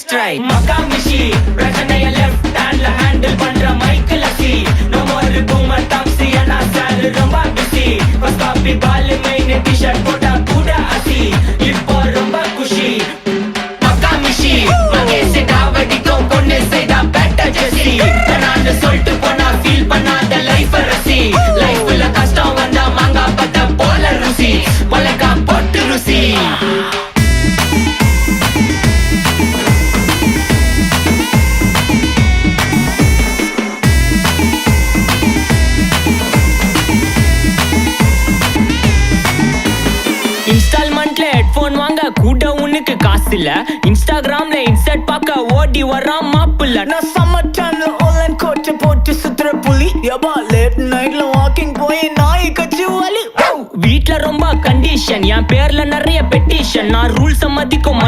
twist right. Makamishi பிரச்சனைய left handல handle பண்ற Michael அசி. No more boomer taxi and sir ரொம்ப busy. First copy ball main t-shirt போட்டா கூட அசி. இப்போ ரொம்ப குஷி. Makamishi மகேஷ் டாவடிக்கும் பொண்ணு செய்தா better ஜெசி. நான் சொல்லிட்டு போனா feel பண்ணாத life ரசி. லைஃப்ல கஷ்டம் வந்தா மாங்கா பத்த போல ருசி. மொளகா போட்டு ருசி. இன்ஸ்டால்மெண்ட்ல ஹெட்போன் வாங்க கூட உனக்கு காசு இல்ல. இன்ஸ்டாகிராம்ல இன்ஸ்டன்ட் பார்க்க ஓடி வரான் மாப்பிள்ள. நான் சம்மர் டைம்ல ஆன்லைன் கோட்டை போட்டு சுத்துற புலி. யபா லேட் நைட்ல வாக்கிங் போய் நாய் கச்சி வலி. வீட்ல ரொம்ப கண்டிஷன், என் பேர்ல நிறைய பெட்டிஷன். நான் ரூல்ஸ் மதிக்கும்